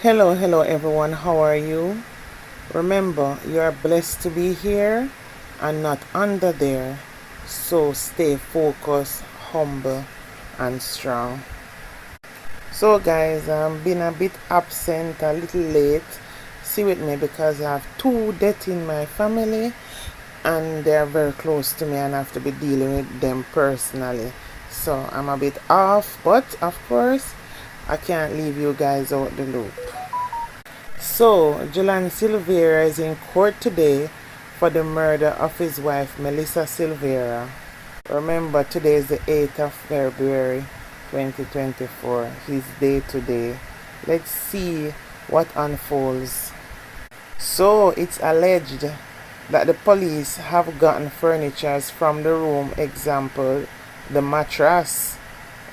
Hello everyone, how are you? Remember, you are blessed to be here and not under there. So stay focused, humble, and strong. So guys, I'm been a bit absent, a little late. See with me because I have two deaths in my family and they're very close to me and I have to be dealing with them personally. So I'm a bit off, but of course, I can't leave you guys out the loop. So, Jolyan Silvera is in court today for the murder of his wife, Melissa Silvera. Remember, today is the 8th of February 2024, his day today. Let's see what unfolds. So, it's alleged that the police have gotten furniture from the room, example, the mattress.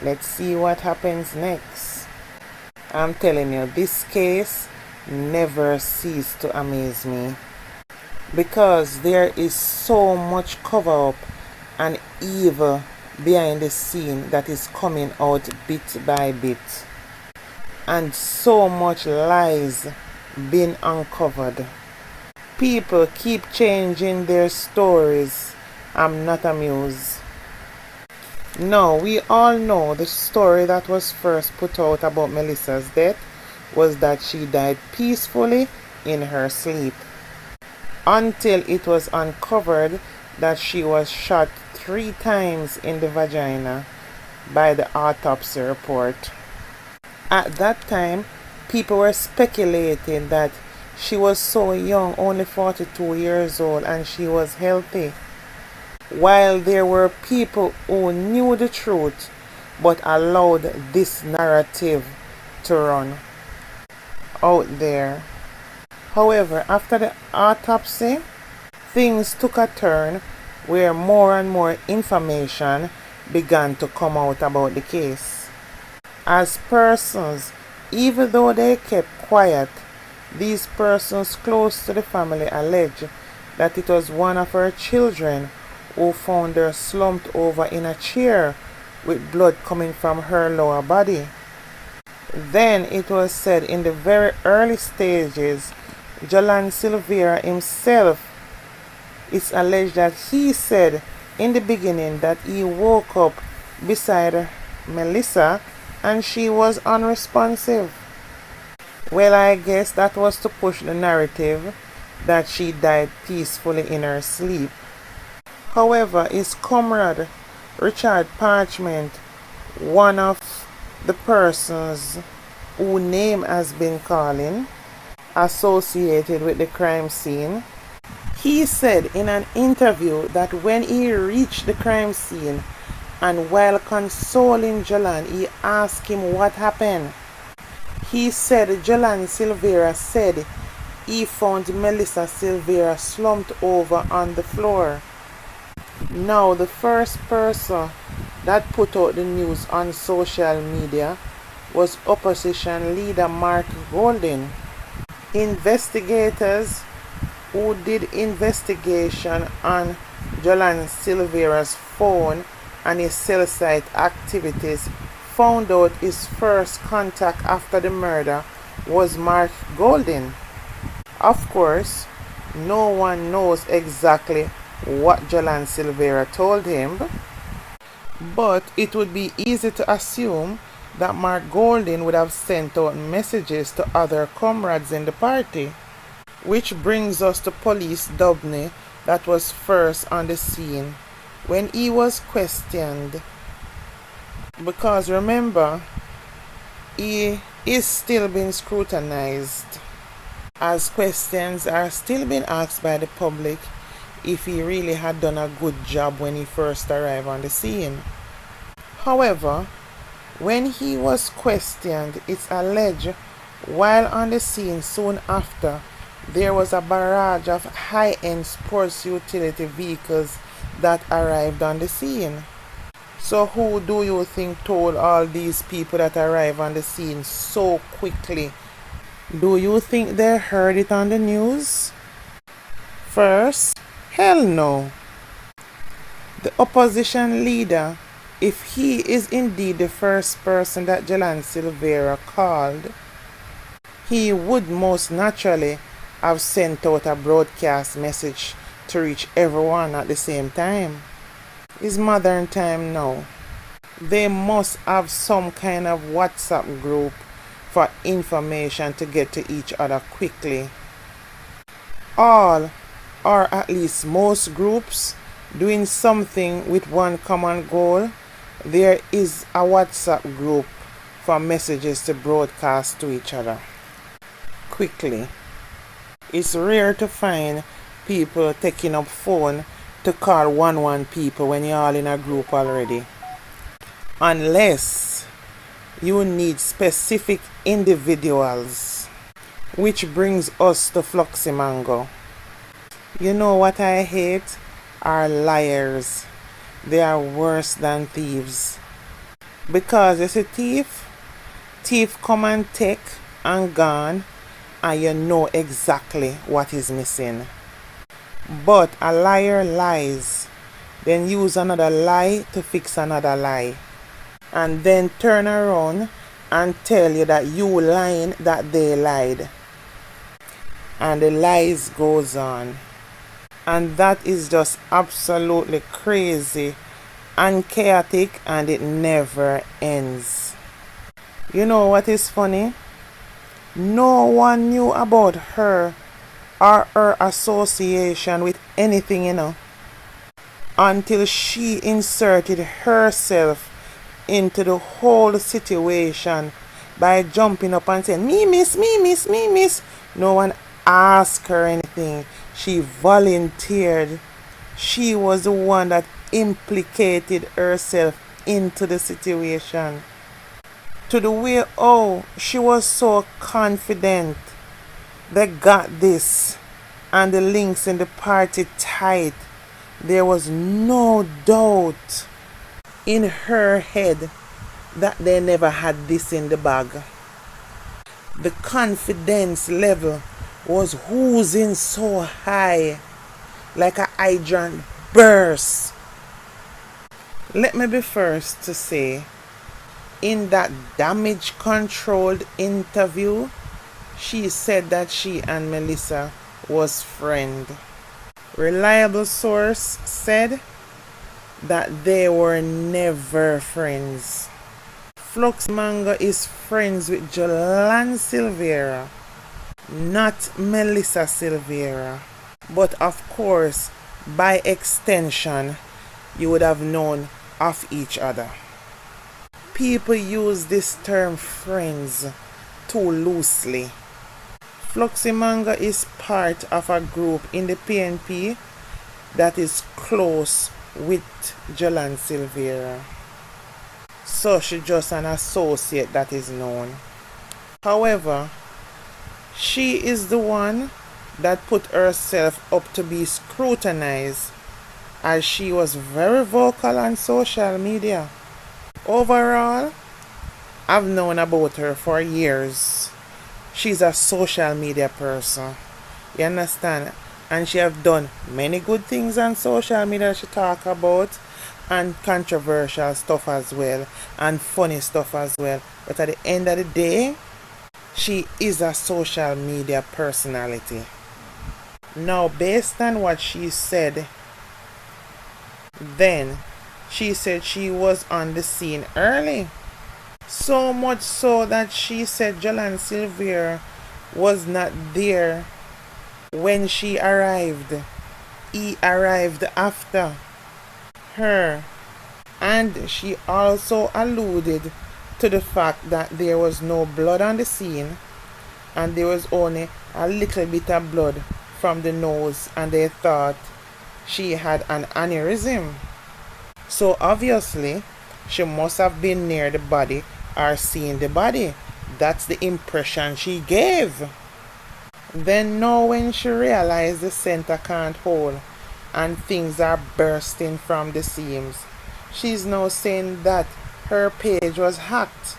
Let's see what happens next. I'm telling you, this case never cease to amaze me because there is so much cover up and evil behind the scene that is coming out bit by bit, and so much lies being uncovered. People keep changing their stories. I'm not amused. No, we all know the story that was first put out about Melissa's death was that she died peacefully in her sleep, until it was uncovered that she was shot 3 times in the vagina by the autopsy report. At that time, people were speculating that she was so young, only 42 years old, and she was healthy, while there were people who knew the truth but allowed this narrative to run out there. However, after the autopsy, things took a turn where more and more information began to come out about the case. As persons, even though they kept quiet, these persons close to the family allege that it was one of her children who found her slumped over in a chair with blood coming from her lower body. Then it was said in the very early stages, Jolyan Silvera himself, it's alleged that he said in the beginning that he woke up beside Melissa and she was unresponsive. Well, I guess that was to push the narrative that she died peacefully in her sleep. However, his comrade Richard Parchment, one of the persons whose name has been calling associated with the crime scene, he said in an interview that when he reached the crime scene and while consoling Jolyan, he asked him what happened. He said Jolyan Silvera said he found Melissa Silvera slumped over on the floor. Now, the first person that put out the news on social media was opposition leader Mark Golding. Investigators who did investigation on Jolyan Silvera's phone and his cell site activities found out his first contact after the murder was Mark Golding. Of course, no one knows exactly what Jolyan Silvera told him, but it would be easy to assume that Mark Golding would have sent out messages to other comrades in the party, which brings us to Police Dubney that was first on the scene when he was questioned, because remember, he is still being scrutinized as questions are still being asked by the public if he really had done a good job when he first arrived on the scene. However, when he was questioned, it's alleged while on the scene soon after, there was a barrage of high-end sports utility vehicles that arrived on the scene. So who do you think told all these people that arrived on the scene so quickly? Do you think they heard it on the news first? Hell no. The opposition leader, if he is indeed the first person that Jolyan Silvera called, he would most naturally have sent out a broadcast message to reach everyone at the same time. It's modern time now. They must have some kind of WhatsApp group for information to get to each other quickly. All, or at least most groups, doing something with one common goal. There is a WhatsApp group for messages to broadcast to each other quickly. It's rare to find people taking up phone to call one people when you're all in a group already. Unless you need specific individuals. Which brings us to Fluxy Mango. You know what I hate? Are liars. They are worse than thieves. Because you see thief come and take and gone, and you know exactly what is missing. But a liar lies, then use another lie to fix another lie, and then turn around and tell you that you lying that they lied. And the lies goes on. And that is just absolutely crazy and chaotic, and it never ends. You know what is funny? No one knew about her or her association with anything, until she inserted herself into the whole situation by jumping up and saying, me miss. No one asked her anything. She volunteered. She was the one that implicated herself into the situation. To the way, she was so confident. They got this, and the links in the party tight. There was no doubt in her head that they never had this in the bag. The confidence level was oozing so high, like a hydrant burst. Let me be first to say, in that damage controlled interview, she said that she and Melissa was friends. Reliable source said that they were never friends. Fluxy Mango is friends with Jolyan Silvera, not Melissa Silvera. But of course, by extension, you would have known of each other. People use this term friends too loosely. Fluxy Mango is part of a group in the PNP that is close with Jolyan Silvera. So she's just an associate that is known. However, she is the one that put herself up to be scrutinized, as she was very vocal on social media. Overall, I've known about her for years. She's a social media person. You understand? And she have done many good things on social media she talk about, and controversial stuff as well, and funny stuff as well. But at the end of the day, she is a social media personality. Now, based on what she said, then she said she was on the scene early. So much so that she said Jolyan Silvera was not there when she arrived. He arrived after her. And she also alluded to the fact that there was no blood on the scene, and there was only a little bit of blood from the nose, and they thought she had an aneurysm. So obviously, she must have been near the body or seen the body. That's the impression she gave. Then now when she realized the center can't hold and things are bursting from the seams, she's now saying that her page was hacked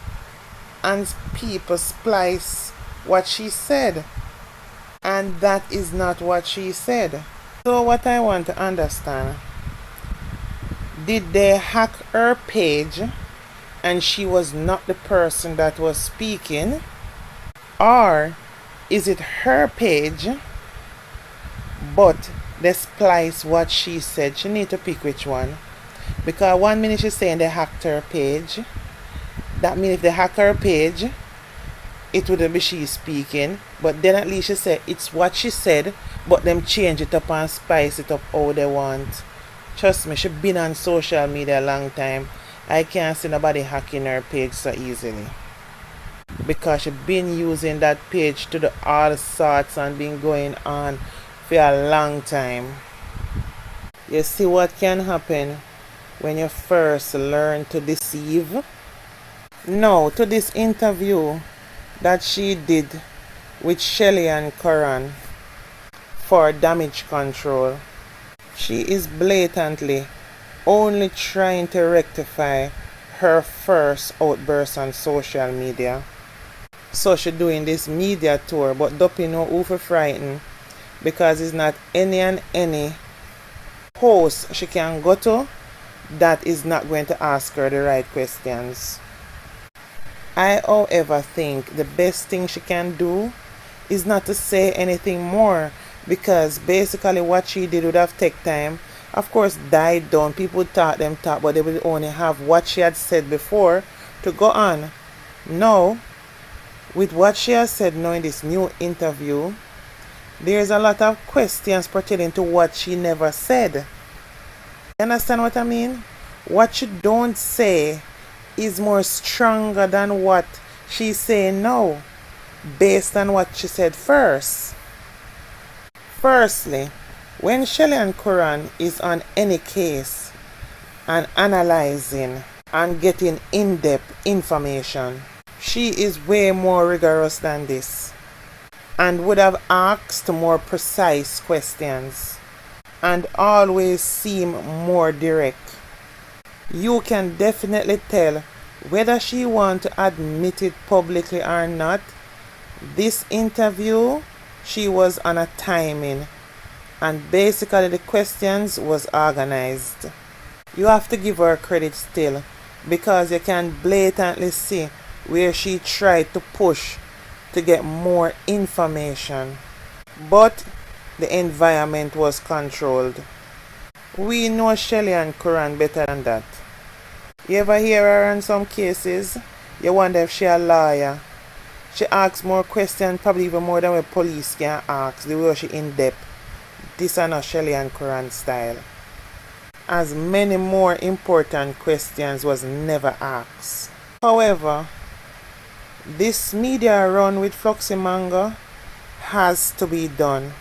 and people splice what she said. And that is not what she said. So what I want to understand, did they hack her page and she was not the person that was speaking? Or is it her page, but they splice what she said? She need to pick which one. Because 1 minute she's saying they hacked her page. That means if they hack her page, it wouldn't be she speaking. But then at least she said it's what she said, but them change it up and spice it up how they want. Trust me, she been on social media a long time. I can't see nobody hacking her page so easily. Because she been using that page to the all sorts and been going on for a long time. You see what can happen when you first learn to deceive? Now, to this interview that she did with Jolyan Curran for damage control, she is blatantly only trying to rectify her first outburst on social media. So she doing this media tour, but don't know who for frighten, because it's not any and any host she can go to that is not going to ask her the right questions. I, however, think the best thing she can do is not to say anything more, because basically what she did would have taken time. Of course, died down. People thought them talk, but they would only have what she had said before to go on. Now, with what she has said now in this new interview, there's a lot of questions pertaining to what she never said. You understand what I mean? What you don't say is more stronger than what she's saying now, based on what she said first. Firstly, when Jolyan Curran is on any case and analyzing and getting in-depth information, she is way more rigorous than this and would have asked more precise questions and always seem more direct. You can definitely tell whether she wants to admit it publicly or not. This interview, she was on a timing, and basically the questions was organized. You have to give her credit still, because you can blatantly see where she tried to push to get more information, but the environment was controlled. We know Jolyan Curran better than that. You ever hear her in some cases? You wonder if she a lawyer. She asks more questions, probably even more than what police can ask, the way she in-depth. This is not Jolyan Curran style. As many more important questions was never asked. However, this media run with Fluxy Mango has to be done,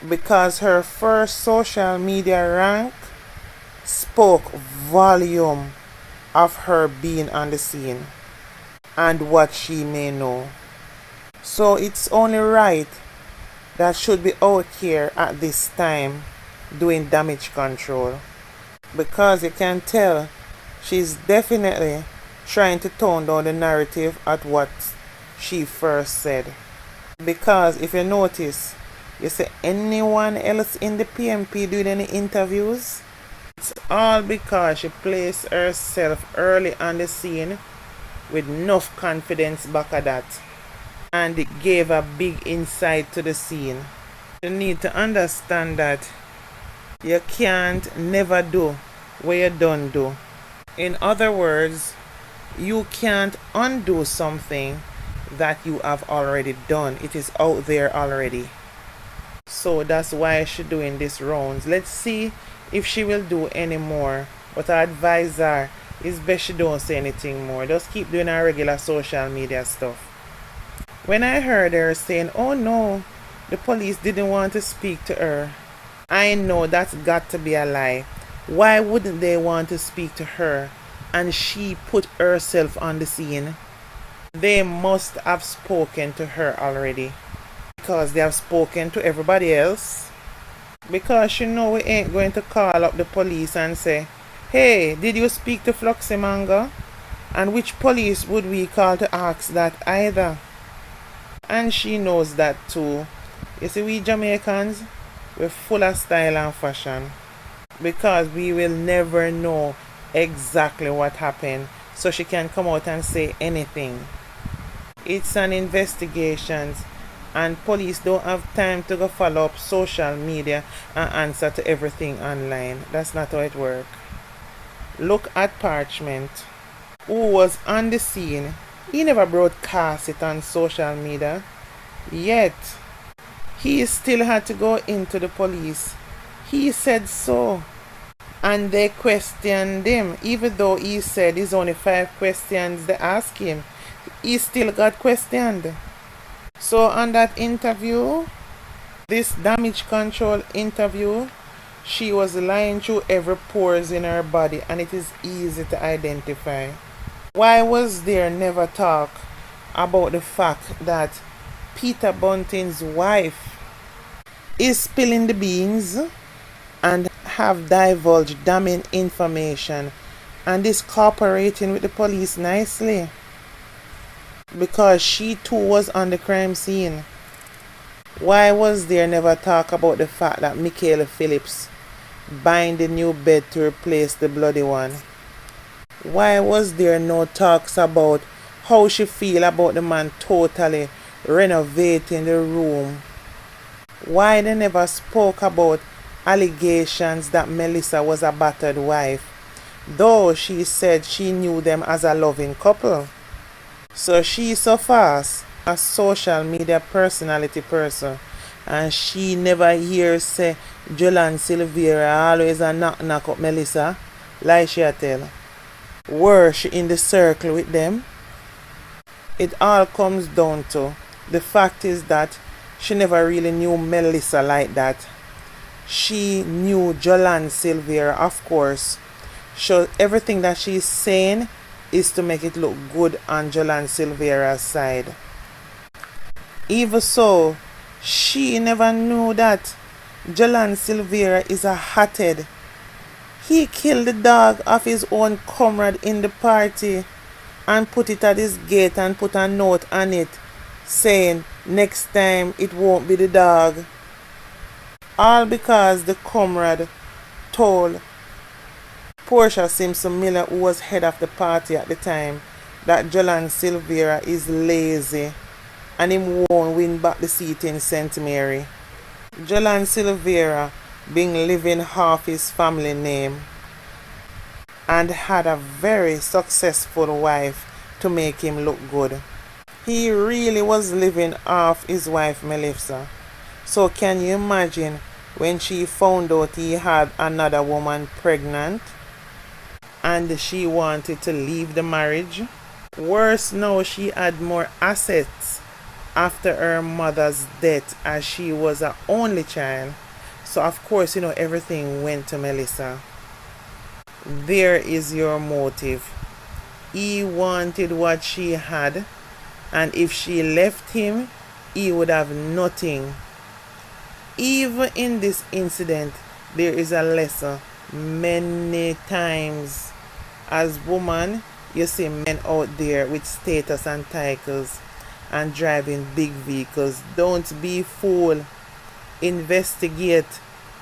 because her first social media rank spoke volume of her being on the scene and what she may know. So it's only right that should be out here at this time doing damage control, because you can tell she's definitely trying to tone down the narrative at what she first said. Because if you notice, you see anyone else in the PMP doing any interviews, it's all because she placed herself early on the scene with enough confidence back at that, and it gave a big insight to the scene. You need to understand that you can't never do what you don't do. In other words, you can't undo something that you have already done. It is out there already. So that's why she's doing these rounds. Let's see if she will do any more. But I advise her, it's best she don't say anything more. Just keep doing her regular social media stuff. When I heard her saying, oh no, the police didn't want to speak to her, I know that's got to be a lie. Why wouldn't they want to speak to her? And she put herself on the scene. They must have spoken to her already, because they have spoken to everybody else. Because you know we ain't going to call up the police and say, hey, did you speak to Fluxy Mango? And which police would we call to ask that either? And she knows that too. You see, we Jamaicans, we're full of style and fashion, because we will never know exactly what happened, so she can come out and say anything. It's an investigation, and police don't have time to go follow up social media and answer to everything online. That's not how it works. Look at Parchment, who was on the scene. He never broadcast it on social media, yet he still had to go into the police. He said so, and they questioned him. Even though he said it's only 5 questions they asked him, he still got questioned. So on that interview, this damage control interview, she was lying through every pores in her body, and it is easy to identify. Why was there never talk about the fact that Peter Bunting's wife is spilling the beans and have divulged damning information and is cooperating with the police nicely because she too was on the crime scene? Why was there never talk about the fact that Michaela Phillips buying the new bed to replace the bloody one? Why was there no talks about how she feel about the man totally renovating the room? Why they never spoke about allegations that Melissa was a battered wife, though she said she knew them as a loving couple? So she's so fast a social media personality person, and she never hears say Jolyan Silvera always a knock up Melissa, like she a tell. Were she in the circle with them? It all comes down to the fact is that she never really knew Melissa like that. She knew Jolyan Silvera, of course. So everything that she's saying is to make it look good on Jolyan Silvera's side. Even so, she never knew that Jolyan Silvera is a hothead. He killed the dog of his own comrade in the party and put it at his gate and put a note on it saying next time it won't be the dog. All because the comrade told Portia Simpson Miller, who was head of the party at the time, that Jolyan Silvera is lazy and him won't win back the seat in St. Mary. Jolyan Silvera being living half his family name and had a very successful wife to make him look good. He really was living off his wife Melissa. So can you imagine when she found out he had another woman pregnant and she wanted to leave the marriage? Worse now, she had more assets after her mother's death, as she was her only child. So of course, everything went to Melissa. There is your motive. He wanted what she had, and if she left him, he would have nothing. Even in this incident, there is a lesson. Many times, as women, you see men out there with status and titles and driving big vehicles. Don't be fooled. Investigate.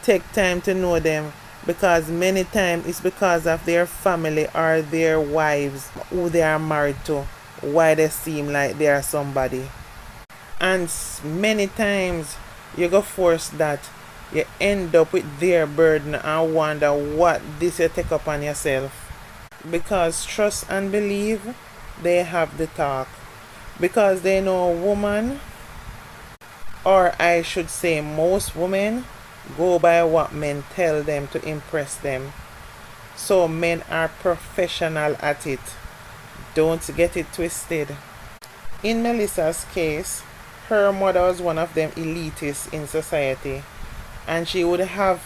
Take time to know them, because many times it's because of their family or their wives who they are married to, why they seem like they are somebody. And many times you go force that you end up with their burden and wonder what this you take upon yourself. Because trust and believe, they have the talk. Because they know a woman, or I should say most women, go by what men tell them to impress them. So men are professional at it. Don't get it twisted. In Melissa's case, her mother was one of them elitists in society, and she would have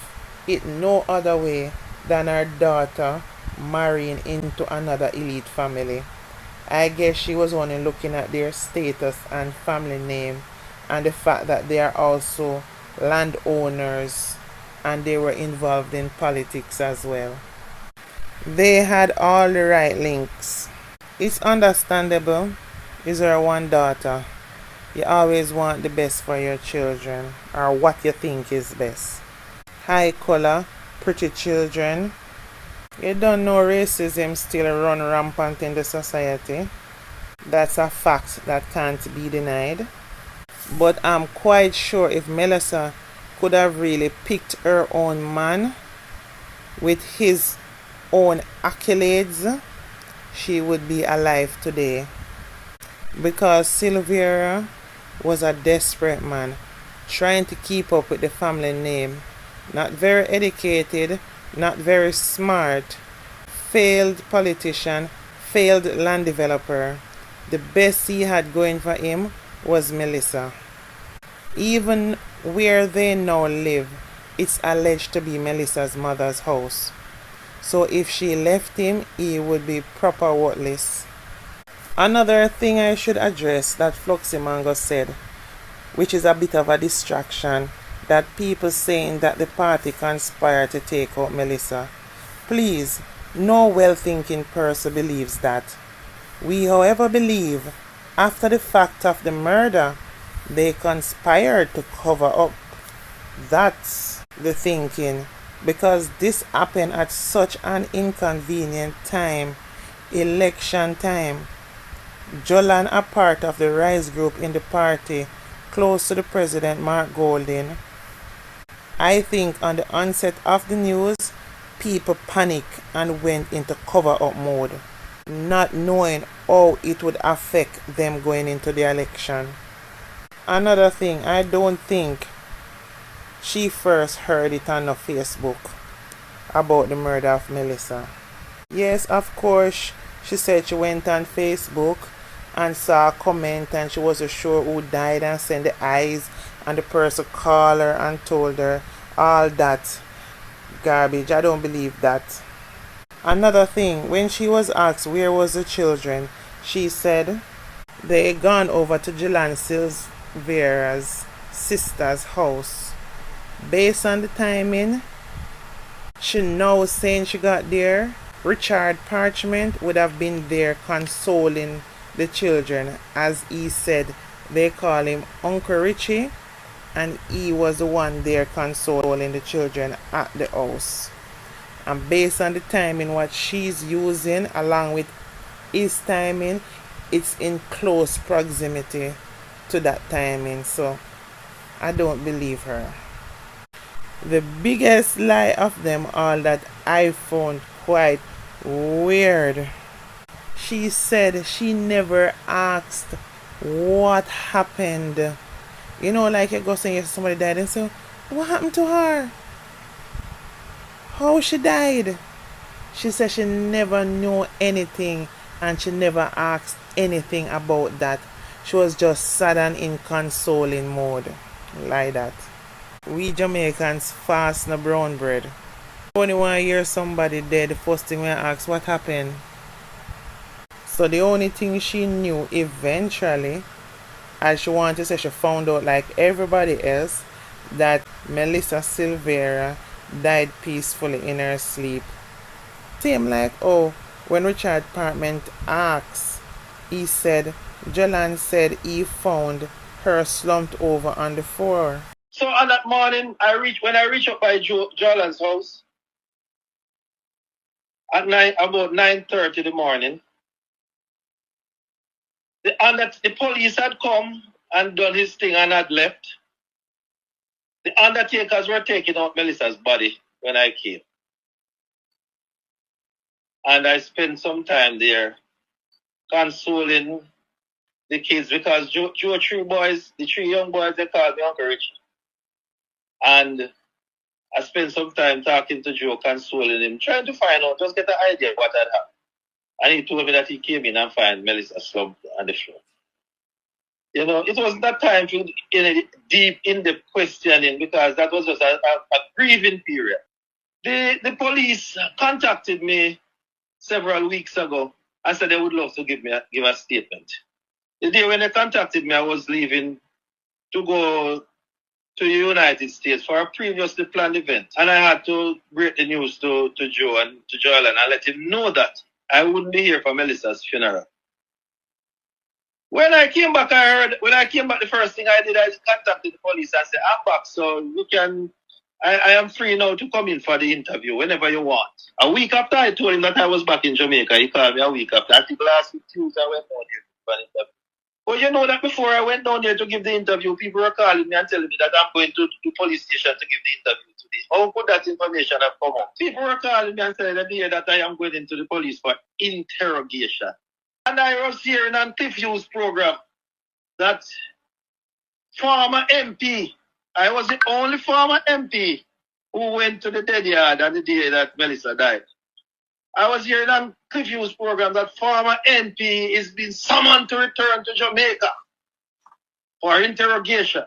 it no other way than her daughter marrying into another elite family. I guess she was only looking at their status and family name and the fact that they are also landowners and they were involved in politics as well. They had all the right links. It's understandable. Is her one daughter. You always want the best for your children, or what you think is best. High color, pretty children. You don't know racism still run rampant in the society. That's a fact that can't be denied. But I'm quite sure if Melissa could have really picked her own man with his own accolades, she would be alive today. Because Silvera was a desperate man, trying to keep up with the family name. Not very educated, not very smart, failed politician, failed land developer. The best he had going for him was Melissa. Even where they now live, it's alleged to be Melissa's mother's house. So if she left him, he would be proper worthless. Another thing I should address that Fluxy Mango said, which is a bit of a distraction, that people saying that the party conspired to take out Melissa. Please, no well-thinking person believes that. We, however, believe after the fact of the murder, they conspired to cover up. That's the thinking, because this happened at such an inconvenient time, election time. Jolyan, a part of the Rise group in the party, close to the president Mark Golding. I think on the onset of the news, people panicked and went into cover-up mode, not knowing how it would affect them going into the election. Another thing, I don't think she first heard it on the Facebook about the murder of Melissa. Yes, of course, she said she went on Facebook and saw a comment and she wasn't sure who died and sent the eyes and the person called her and told her all that garbage. I don't believe that. Another thing, when she was asked where was the children, she said they had gone over to Jolyan Silvera's sister's house. Based on the timing, she now saying she got there, Richard Parchment would have been there consoling the children. As he said, they call him Uncle Richie, and he was the one there consoling the children at the house. And based on the timing what she's using along with his timing, it's in close proximity to that timing, so I don't believe her. The biggest lie of them all that I found quite weird, she said she never asked what happened. You know, like you go saying somebody died and say, what happened to her? How she died? She said she never knew anything and she never asked anything about that. She was just sad and in consoling mode. Like that. We Jamaicans fast no brown bread. Only when I hear somebody dead, the first thing we ask what happened. So the only thing she knew eventually, as she wanted to say, she found out like everybody else that Melissa Silvera died peacefully in her sleep. Same like when Richard Parchment asked, he said Jolyan said he found her slumped over on the floor. So on that morning, when I reached up by Jolyan's house at about 9:30 in the morning, the police had come and done his thing and had left. The undertakers were taking out Melissa's body when I came. And I spent some time there consoling the kids because the three young boys, they called me Uncle Richie. And I spent some time talking to Joe, consoling him, trying to find out, just get an idea of what had happened. And he told me that he came in and found Melissa slumped on the floor. You know, it wasn't that time to deep in the questioning because that was just a grieving period. The police contacted me several weeks ago and said they would love to give a statement. The day when they contacted me, I was leaving to go to the United States for a previously planned event. And I had to break the news to Joe and to Jolyan and let him know that I wouldn't be here for Melissa's funeral. When I came back, the first thing I did, I contacted the police and said, I'm back, so I am free now to come in for the interview whenever you want. A week after I told him that I was back in Jamaica, he called me a week after. I think last week Tuesday I went out here for an interview. But you know that before I went down there to give the interview, people were calling me and telling me that I'm going to the police station to give the interview today. How could that information have come out? People were calling me and saying that I am going into the police for interrogation. And I was hearing on Cliffview's program that former MP, I was the only former MP who went to the dead yard on the day that Melissa died. I was hearing on Cliffview's program that former MP is being summoned to return to Jamaica for interrogation.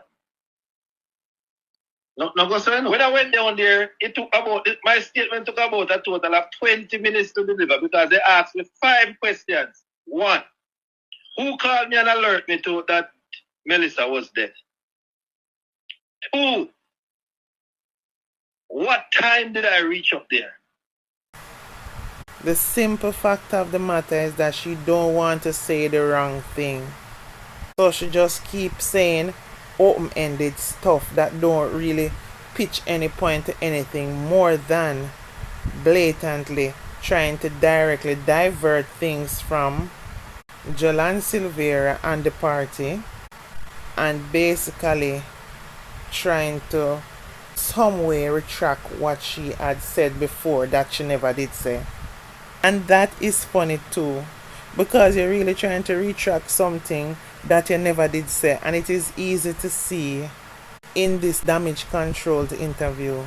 No, when I went down there, my statement took about a total of 20 minutes to deliver because they asked me 5 questions. 1, who called me and alerted me to that Melissa was dead? 2, what time did I reach up there? The simple fact of the matter is that she don't want to say the wrong thing. So she just keeps saying open-ended stuff that don't really pitch any point to anything more than blatantly trying to directly divert things from Jolyan Silvera and the party and basically trying to some way retract what she had said before that she never did say. And that is funny too, because you're really trying to retract something that you never did say, and it is easy to see in this damage controlled interview.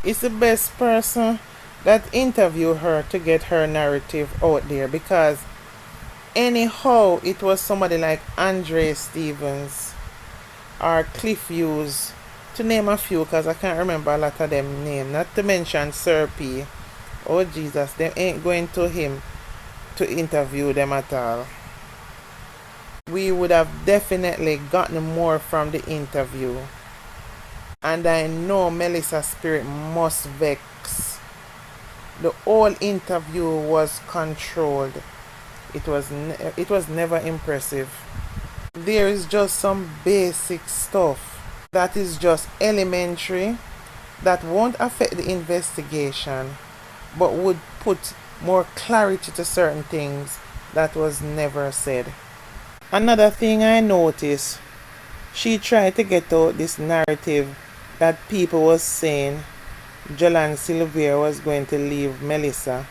It's the best person that interviewed her to get her narrative out there, because anyhow it was somebody like Andre Stevens or Cliffviews, to name a few, because I can't remember a lot of them names, not to mention Sir P. Oh Jesus, they ain't going to him to interview them at all. We would have definitely gotten more from the interview. And I know Melissa's spirit must vex. The whole interview was controlled. It was never impressive. There is just some basic stuff that is just elementary, that won't affect the investigation, but would put more clarity to certain things that was never said. Another thing I noticed, she tried to get out this narrative that people was saying Jolyan Silvera was going to leave Melissa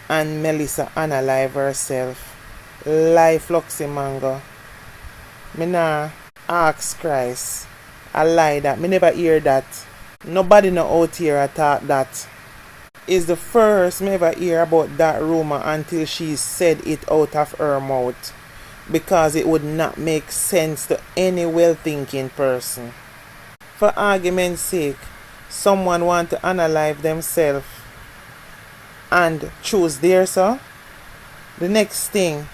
and Melissa unalive herself. Lie Fluxy Mango. Me nah ask Christ. I lie that. Me never hear that. Nobody no out here a talk that. Is the first me ever hear about that rumor until she said it out of her mouth, because it would not make sense to any well-thinking person. For argument's sake, someone want to unalive themselves and choose their so. The next thing,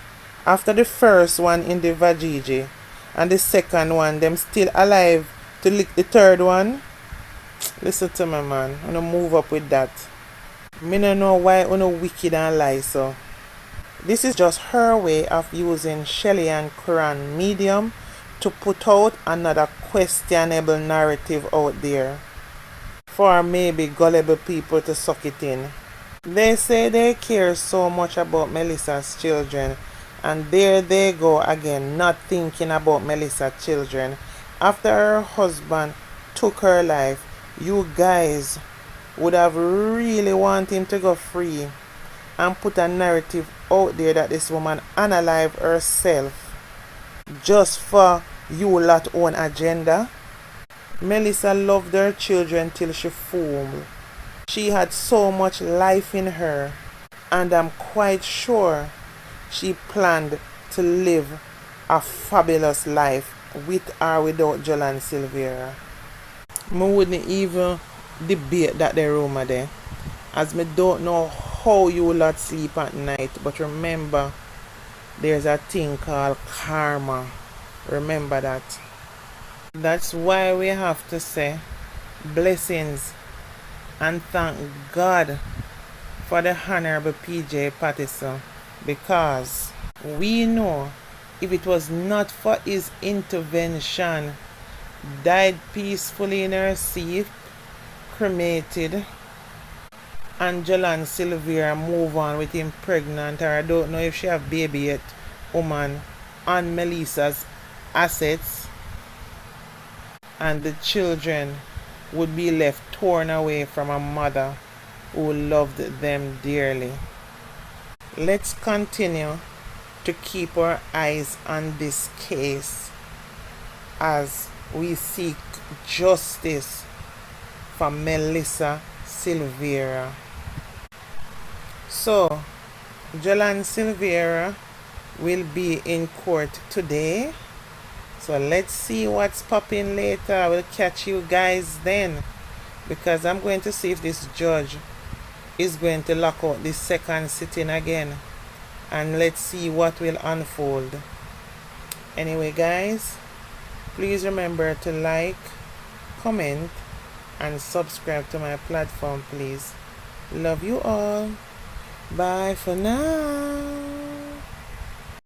after the first one in the vajiji and the second one, them still alive to lick the third one. Listen to me, man. I'm gonna move up with that. Me no know why you wicked and lie so. This is just her way of using Shelley and Curran medium to put out another questionable narrative out there for maybe gullible people to suck it in. They say they care so much about Melissa's children, and there they go again, not thinking about Melissa's children. After her husband took her life, you guys would have really want him to go free and put a narrative out there that this woman unalive herself just for you lot own agenda. Melissa loved her children till she foamed. She had so much life in her, and I'm quite sure she planned to live a fabulous life with or without Jolyan Silvera. I wouldn't even debate that the rumor there, as me don't know how you lot sleep at night, but remember there's a thing called karma. Remember that. That's why we have to say blessings and thank God for the Honorable PJ Patterson, because we know if it was not for his intervention, died peacefully in her seat, cremated, and Jolyan Silvera move on with him pregnant, or I don't know if she have baby yet, woman on Melissa's assets, and the children would be left torn away from a mother who loved them dearly. Let's continue to keep our eyes on this case as we seek justice for Melissa Silvera. So, Jolyan Silvera will be in court today. So let's see what's popping later. I will catch you guys then, because I'm going to see if this judge is going to lock out the second sitting again, and let's see what will unfold. Anyway guys, please remember to like, comment, and subscribe to my platform, please. Love you all. Bye for now.